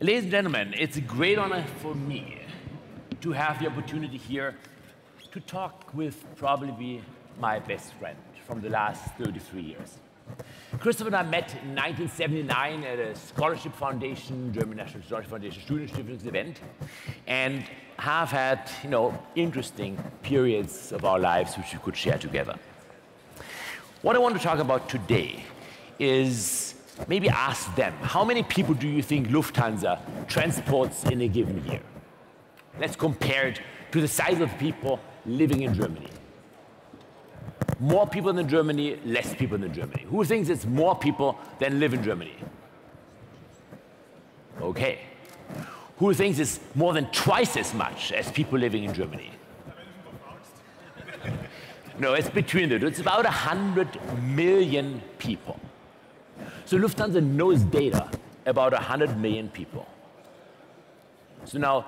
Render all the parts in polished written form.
Ladies and gentlemen, it's a great honor for me to have the opportunity here to talk with probably my best friend from the last 33 years. Christoph and I met in 1979 at a Scholarship Foundation, German National Scholarship Foundation Studienstiftungs-event, and have had, interesting periods of our lives which we could share together. What I want to talk about today is maybe ask them, how many people do you think Lufthansa transports in a given year? Let's compare it to the size of people living in Germany. More people than Germany, less people than Germany. Who thinks it's more people than live in Germany? Okay. Who thinks it's more than twice as much as people living in Germany? No, it's between the two. It's about 100 million people. So Lufthansa knows data about 100 million people. So now,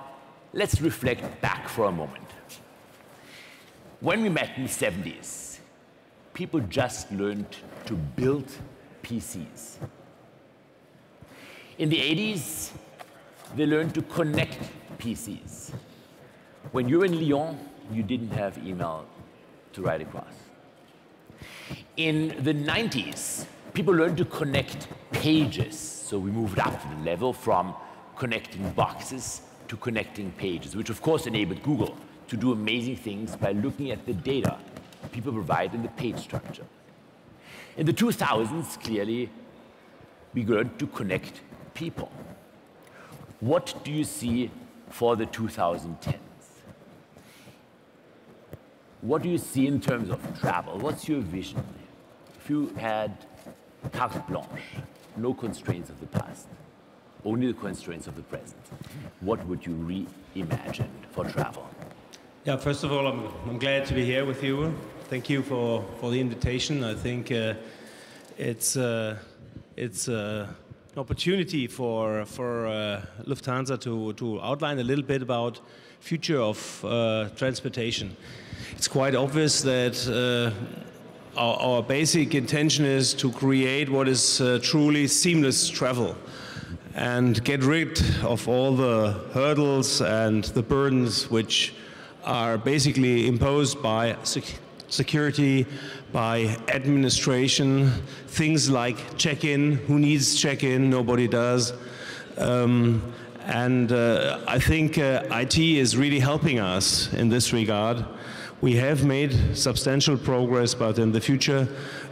let's reflect back for a moment. When we met in the 70s, people just learned to build PCs. In the 80s, they learned to connect PCs. When you're in Lyon, you didn't have email to write across. In the 90s, people learned to connect pages. So we moved up the level from connecting boxes to connecting pages, which of course enabled Google to do amazing things by looking at the data people provide in the page structure. In the 2000s, clearly, we learned to connect people. What do you see for the 2010s? What do you see in terms of travel? What's your vision? If you had carte blanche, no constraints of the past, only the constraints of the present, what would you reimagine for travel? Yeah, first of all, I'm glad to be here with you. Thank you for the invitation. I think it's an opportunity for Lufthansa to outline a little bit about future of transportation. It's quite obvious that our basic intention is to create what is truly seamless travel and get rid of all the hurdles and the burdens which are basically imposed by security, by administration, things like check-in. Who needs check-in? Nobody does. I think IT is really helping us in this regard. We have made substantial progress, but in the future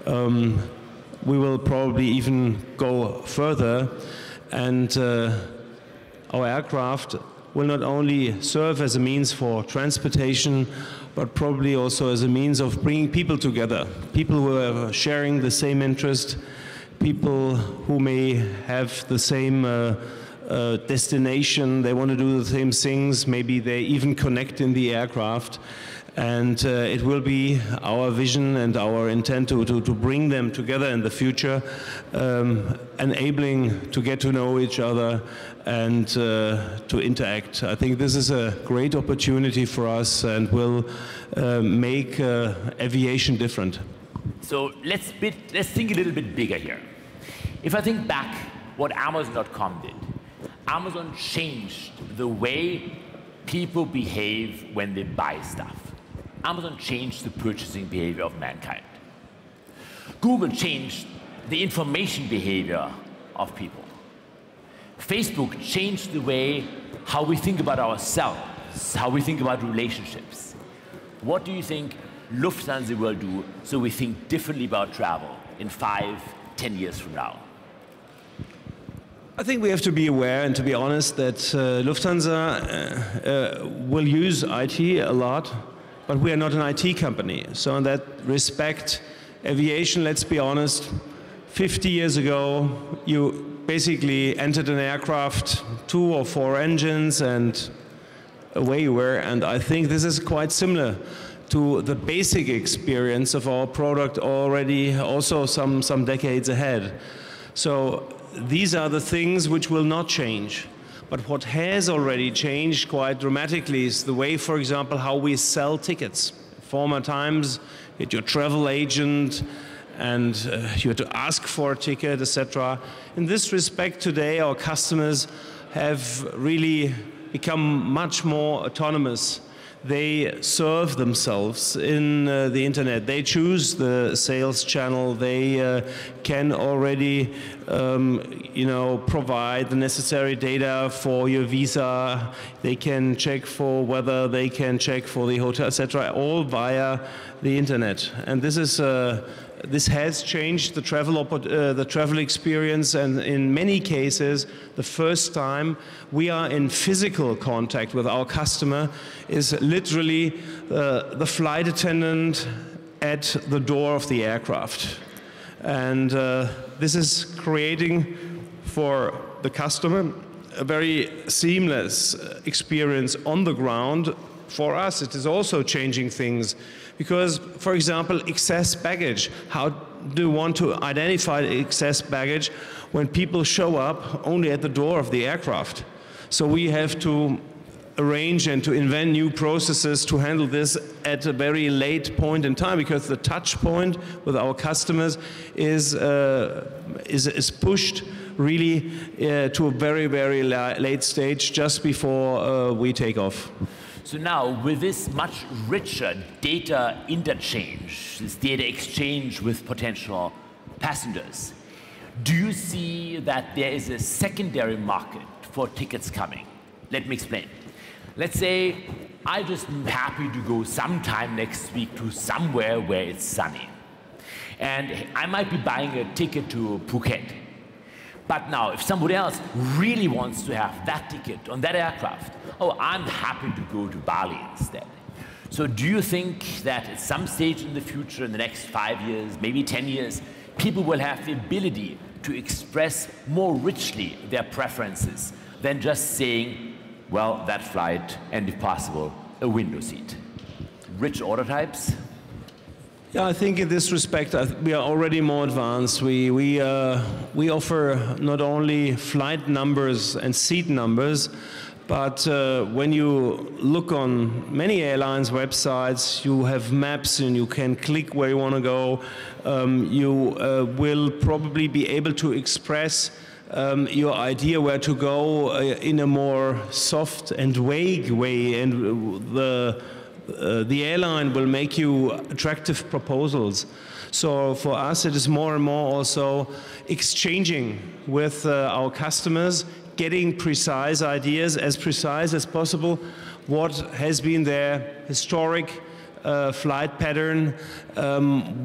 we will probably even go further. And our aircraft will not only serve as a means for transportation, but probably also as a means of bringing people together. People who are sharing the same interest, people who may have the same destination, they want to do the same things, maybe they even connect in the aircraft. And it will be our vision and our intent to bring them together in the future, enabling to get to know each other and to interact. I think this is a great opportunity for us and will make aviation different. So let's think a little bit bigger here. If I think back what Amazon.com did, Amazon changed the way people behave when they buy stuff. Amazon changed the purchasing behavior of mankind. Google changed the information behavior of people. Facebook changed the way how we think about ourselves, how we think about relationships. What do you think Lufthansa will do so we think differently about travel in 5, 10 years from now? I think we have to be aware and to be honest that Lufthansa will use IT a lot, but we are not an IT company. So in that respect, aviation, let's be honest, 50 years ago, you basically entered an aircraft, 2 or 4 engines, and away you were. And I think this is quite similar to the basic experience of our product already, also some decades ahead. So these are the things which will not change. But what has already changed quite dramatically is the way, for example, how we sell tickets. Former times, you had your travel agent, and you had to ask for a ticket, etc. In this respect, today, our customers have really become much more autonomous. They serve themselves in the internet. They choose the sales channel. They can already, provide the necessary data for your visa. They can check for weather. They can check for the hotel, etc. All via the internet. And this has changed the travel experience, and in many cases, the first time we are in physical contact with our customer is literally the flight attendant at the door of the aircraft. And this is creating for the customer a very seamless experience on the ground. For us, it is also changing things. Because, for example, excess baggage. How do you want to identify excess baggage when people show up only at the door of the aircraft? So we have to arrange and to invent new processes to handle this at a very late point in time, because the touch point with our customers is pushed really to a very, very late stage just before we take off. So now, with this much richer data interchange, this data exchange with potential passengers, do you see that there is a secondary market for tickets coming? Let me explain. Let's say I just am happy to go sometime next week to somewhere where it's sunny. And I might be buying a ticket to Phuket. But now, if somebody else really wants to have that ticket on that aircraft, oh, I'm happy to go to Bali instead. So do you think that at some stage in the future, in the next 5 years, maybe 10 years, people will have the ability to express more richly their preferences than just saying, well, that flight, and if possible, a window seat? Rich order types? Yeah, I think in this respect we are already more advanced. We offer not only flight numbers and seat numbers, but when you look on many airlines' websites, you have maps and you can click where you want to go. You will probably be able to express your idea where to go in a more soft and vague way, and the airline will make you attractive proposals. So for us, it is more and more also exchanging with our customers, getting precise ideas, as precise as possible, what has been their historic flight pattern,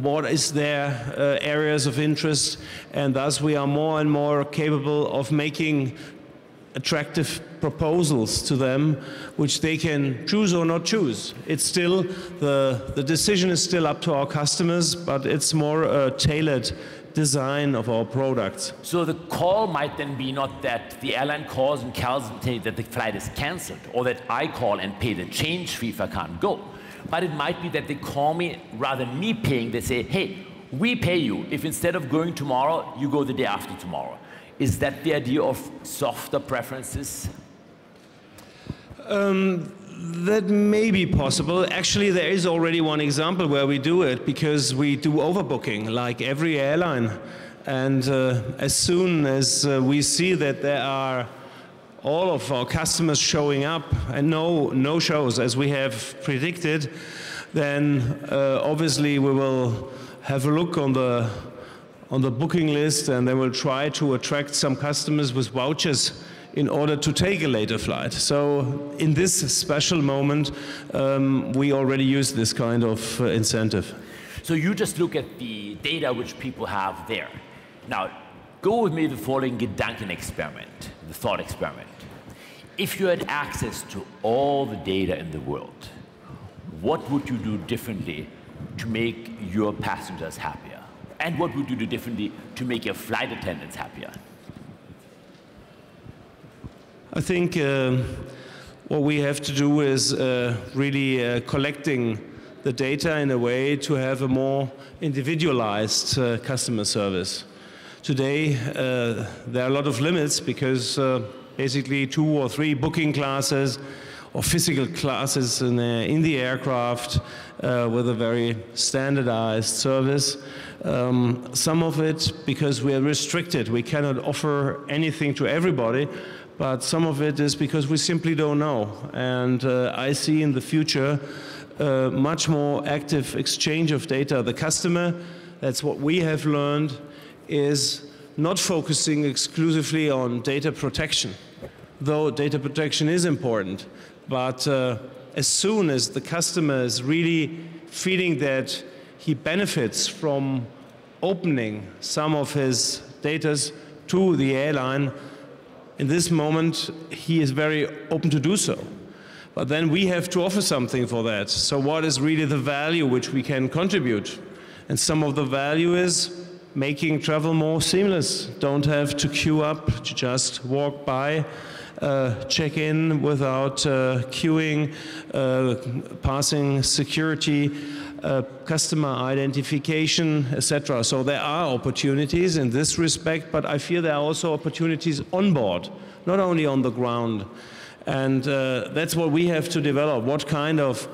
what is their areas of interest, and thus we are more and more capable of making attractive proposals to them, which they can choose or not choose. It's still, the decision is still up to our customers, but it's more a tailored design of our products. So the call might then be not that the airline calls and tells me that the flight is cancelled, or that I call and pay the change fee if I can't go. But it might be that they call me, rather than me paying, they say, hey, we pay you if instead of going tomorrow, you go the day after tomorrow. Is that the idea of softer preferences? That may be possible. Actually, there is already one example where we do it, because we do overbooking like every airline. And as soon as we see that there are all of our customers showing up and no shows as we have predicted, then obviously we will have a look on the booking list, and then we'll try to attract some customers with vouchers in order to take a later flight. So in this special moment, we already use this kind of incentive. So you just look at the data which people have there. Now, go with me the following Gedanken experiment, the thought experiment. If you had access to all the data in the world, what would you do differently to make your passengers happier? And what would you do differently to make your flight attendants happier? I think what we have to do is really collecting the data in a way to have a more individualized customer service. Today, there are a lot of limits, because basically 2 or 3 booking classes or physical classes in the aircraft with a very standardized service. Some of it because we are restricted. We cannot offer anything to everybody, but some of it is because we simply don't know. And I see in the future much more active exchange of data. The customer, that's what we have learned, is not focusing exclusively on data protection, though data protection is important. But as soon as the customer is really feeling that he benefits from opening some of his data to the airline, in this moment he is very open to do so. But then we have to offer something for that. So what is really the value which we can contribute? And some of the value is making travel more seamless. Don't have to queue up, just walk by, check in without queuing, passing security, customer identification, etc. So there are opportunities in this respect, but I feel there are also opportunities on board, not only on the ground. And that's what we have to develop. What kind of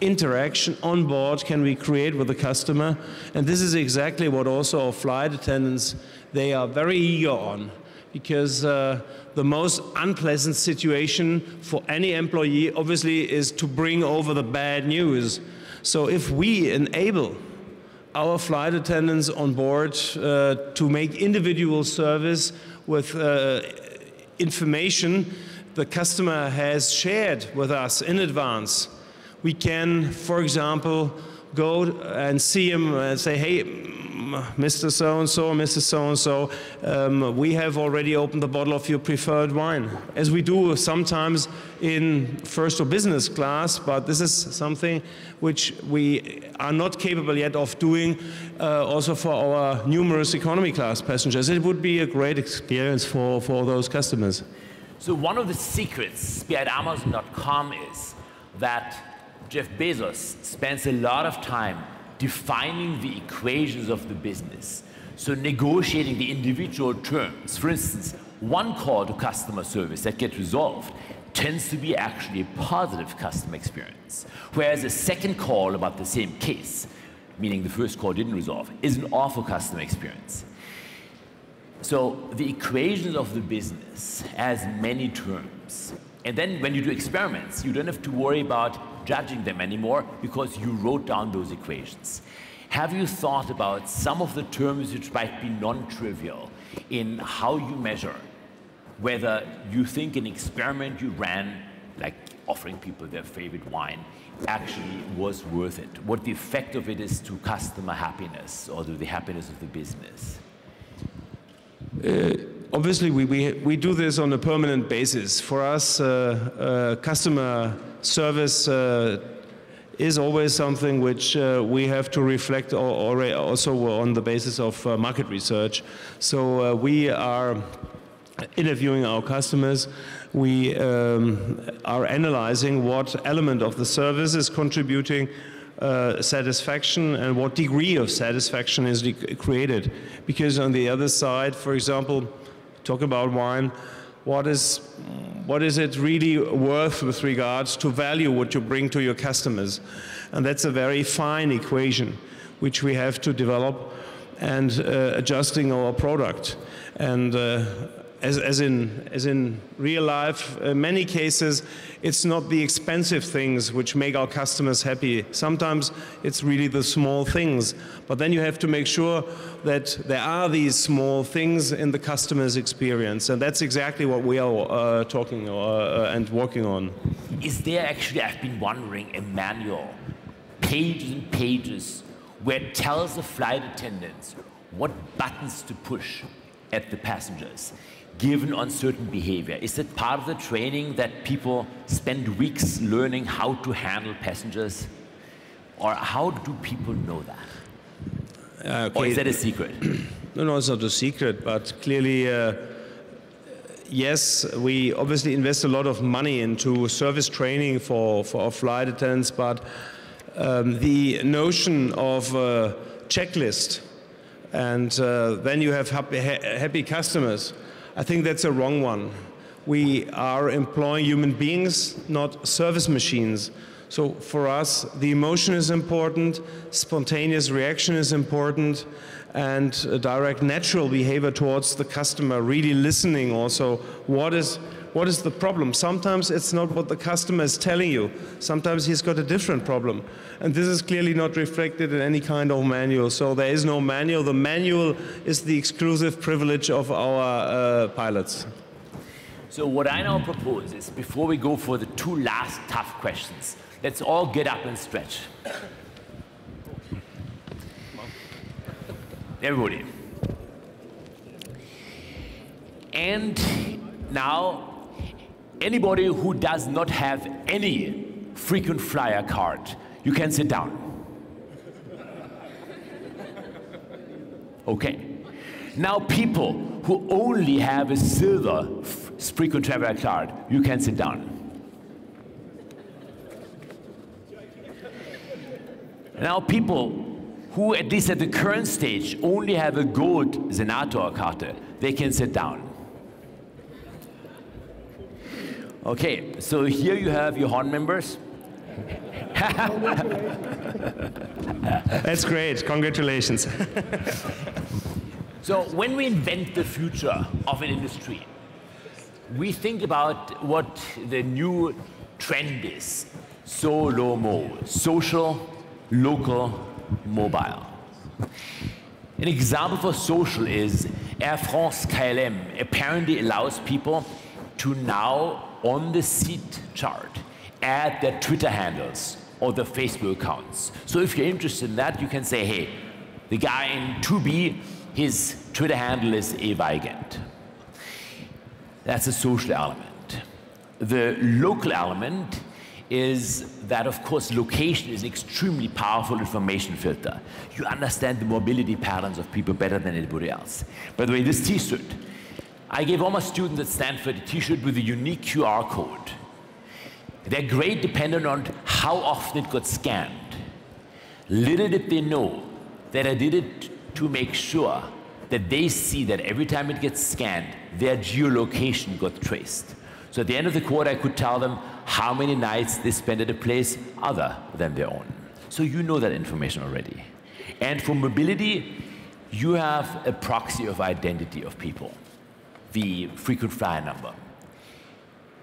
interaction on board can we create with the customer? And this is exactly what also our flight attendants, they are very eager on. Because the most unpleasant situation for any employee, obviously, is to bring over the bad news. So if we enable our flight attendants on board to make individual service with information the customer has shared with us in advance, we can, for example, go and see him and say, hey, Mr. So-and-so, Mrs. So-and-so, we have already opened the bottle of your preferred wine, as we do sometimes in first or business class, but this is something which we are not capable yet of doing also for our numerous economy class passengers. It would be a great experience for those customers. So one of the secrets behind Amazon.com is that Jeff Bezos spends a lot of time defining the equations of the business, so negotiating the individual terms. For instance, one call to customer service that gets resolved tends to be actually a positive customer experience, whereas a second call about the same case, meaning the first call didn't resolve, is an awful customer experience. So the equations of the business has many terms. And then when you do experiments, you don't have to worry about judging them anymore because you wrote down those equations. Have you thought about some of the terms which might be non-trivial in how you measure whether you think an experiment you ran, like offering people their favorite wine, actually was worth it? What the effect of it is to customer happiness or to the happiness of the business? Obviously, we do this on a permanent basis. For us, customer service is always something which we have to reflect also on the basis of market research. So we are interviewing our customers. We are analyzing what element of the service is contributing satisfaction and what degree of satisfaction is created. Because on the other side, for example, talk about wine, what is it really worth with regards to value what you bring to your customers? And that's a very fine equation which we have to develop and adjusting our product. And as in real life, in many cases, it's not the expensive things which make our customers happy. Sometimes it's really the small things. But then you have to make sure that there are these small things in the customer's experience. And that's exactly what we are talking and working on. Is there actually, I've been wondering, a manual, pages and pages, where it tells the flight attendants what buttons to push at the passengers, given uncertain behavior? Is it part of the training that people spend weeks learning how to handle passengers? Or how do people know that? Okay. Or is that a secret? No, it's not a secret, but clearly, yes, we obviously invest a lot of money into service training for our flight attendants, but the notion of checklist and then you have happy customers, I think that's a wrong one. We are employing human beings, not service machines. So for us, the emotion is important, spontaneous reaction is important, and a direct natural behavior towards the customer, really listening also what is the problem. Sometimes it's not what the customer is telling you. Sometimes he's got a different problem. And this is clearly not reflected in any kind of manual. So there is no manual. The manual is the exclusive privilege of our pilots. So what I now propose is, before we go for the two last tough questions, let's all get up and stretch. Everybody. And now, anybody who does not have any frequent flyer card, you can sit down. Okay. Now, people who only have a silver frequent traveler card, you can sit down. Now, people who, at least at the current stage, only have a gold Senator-Karte, they can sit down. Okay, so here you have your Horn members. That's great, congratulations. So when we invent the future of an industry, we think about what the new trend is. SOLO-MO, social, local, mobile. An example for social is Air France KLM apparently allows people to now, on the seat chart, add their Twitter handles or their Facebook accounts. So if you're interested in that, you can say, hey, the guy in 2B, his Twitter handle is Weigend. That's a social element. The local element is that, of course, location is an extremely powerful information filter. You understand the mobility patterns of people better than anybody else. By the way, this t-shirt, I gave all my students at Stanford a t-shirt with a unique QR code. They're great dependent on how often it got scanned. Little did they know that I did it to make sure that they see that every time it gets scanned, their geolocation got traced. So at the end of the quarter, I could tell them how many nights they spent at a place other than their own. So you know that information already. And for mobility, you have a proxy of identity of people, the frequent flyer number.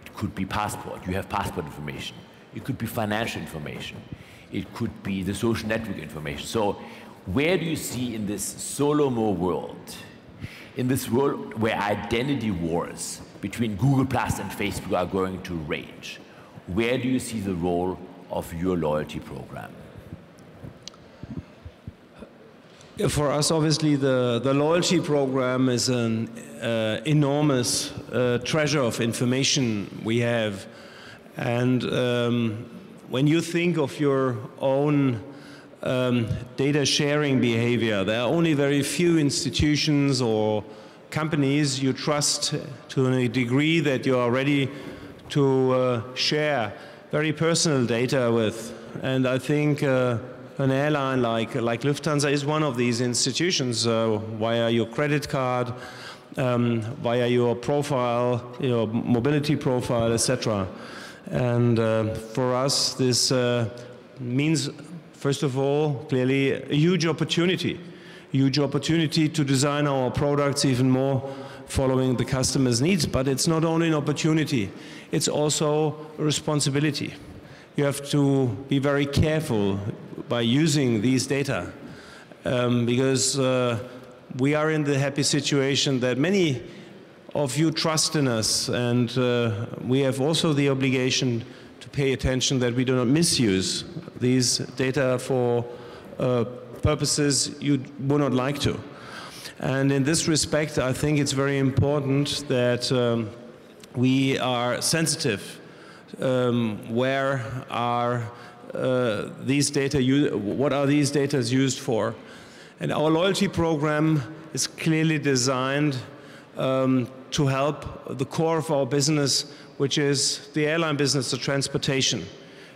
It could be passport. You have passport information. It could be financial information. It could be the social network information. So where do you see in this SOLO-MO world, in this world where identity wars between Google Plus and Facebook are going to rage, where do you see the role of your loyalty program? For us, obviously, the loyalty program is an enormous treasure of information we have. And when you think of your own data sharing behavior, there are only very few institutions or companies you trust to a degree that you are ready to share very personal data with. And I think an airline like Lufthansa is one of these institutions via your credit card, via your profile, your mobility profile, etc. And for us, this means, first of all, clearly a huge opportunity to design our products even more following the customer's needs. But it's not only an opportunity, it's also a responsibility. You have to be very careful by using these data because we are in the happy situation that many of you trust in us, and we have also the obligation to pay attention that we do not misuse these data for purposes you would not like to. And in this respect, I think it's very important that we are sensitive. Where are these data what are these data used for? And our loyalty program is clearly designed to help the core of our business, which is the airline business, the transportation.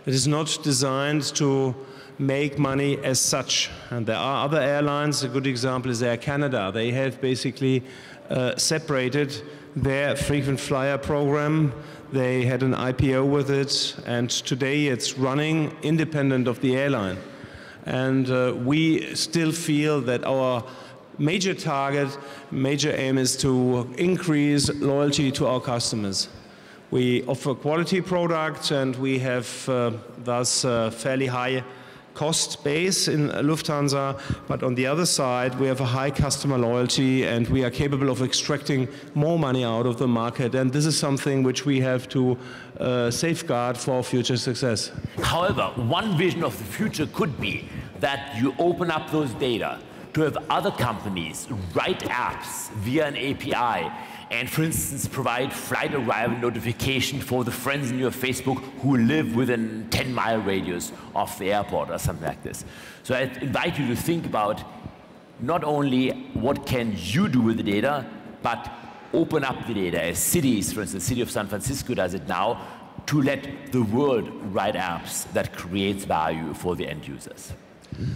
It is not designed to make money as such. And there are other airlines. A good example is Air Canada. They have basically separated their frequent flyer program. They had an IPO with it, and today it's running independent of the airline. And we still feel that our major target, major aim is to increase loyalty to our customers. We offer quality products, and we have thus fairly high cost base in Lufthansa, but on the other side we have a high customer loyalty, and we are capable of extracting more money out of the market, and this is something which we have to safeguard for future success. However, one vision of the future could be that you open up those data to have other companies write apps via an API and, for instance, provide flight arrival notification for the friends in your Facebook who live within 10-mile radius of the airport or something like this. So I invite you to think about not only what can you do with the data, but open up the data as cities, for instance, the city of San Francisco does it now, to let the world write apps that creates value for the end users.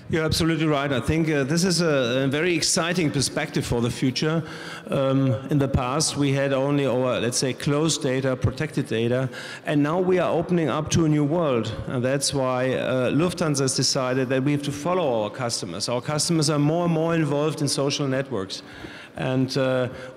You're absolutely right. I think this is a very exciting perspective for the future. In the past, we had only our, let's say, closed data, protected data, and now we are opening up to a new world. And that's why Lufthansa has decided that we have to follow our customers. Our customers are more and more involved in social networks. And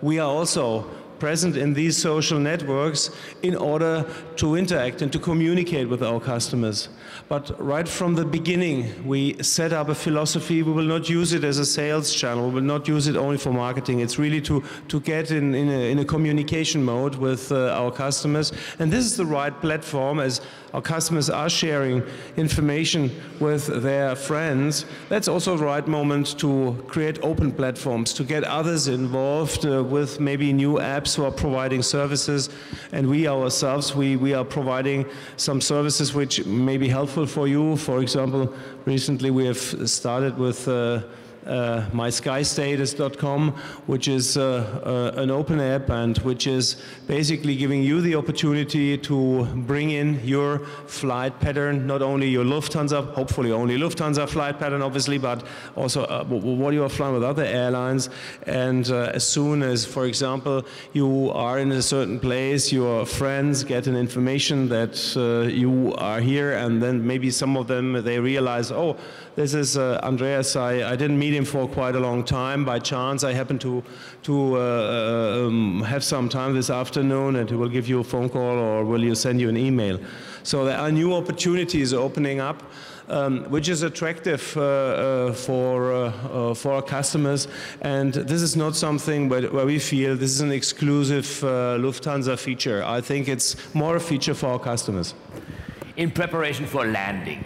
we are also present in these social networks in order to interact and to communicate with our customers. But right from the beginning, we set up a philosophy. We will not use it as a sales channel. We will not use it only for marketing. It's really to get in a communication mode with our customers. And this is the right platform, as our customers are sharing information with their friends. That's also the right moment to create open platforms, to get others involved with maybe new apps who are providing services. And we ourselves, we are providing some services which may be helpful for you. For example, recently we have started with mySkyStatus.com, which is an open app and which is basically giving you the opportunity to bring in your flight pattern, not only your Lufthansa, hopefully only Lufthansa flight pattern obviously, but also what you are flying with other airlines. And as soon as, for example, you are in a certain place, your friends get an information that you are here, and then maybe some of them, they realize, oh, this is Andreas, I didn't meet him for quite a long time. By chance, I happen to have some time this afternoon, and he will give you a phone call or will you send you an email. So there are new opportunities opening up, which is attractive for our customers. And this is not something where we feel this is an exclusive Lufthansa feature. I think it's more a feature for our customers. In preparation for landing,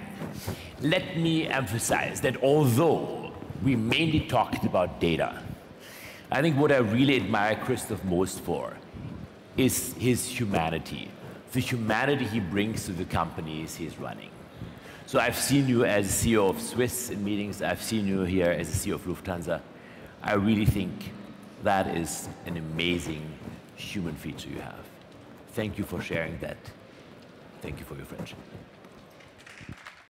let me emphasize that although we mainly talked about data, I think what I really admire Christoph most for is his humanity, the humanity he brings to the companies he's running. So I've seen you as CEO of Swiss in meetings, I've seen you here as CEO of Lufthansa. I really think that is an amazing human feature you have. Thank you for sharing that. Thank you for your friendship.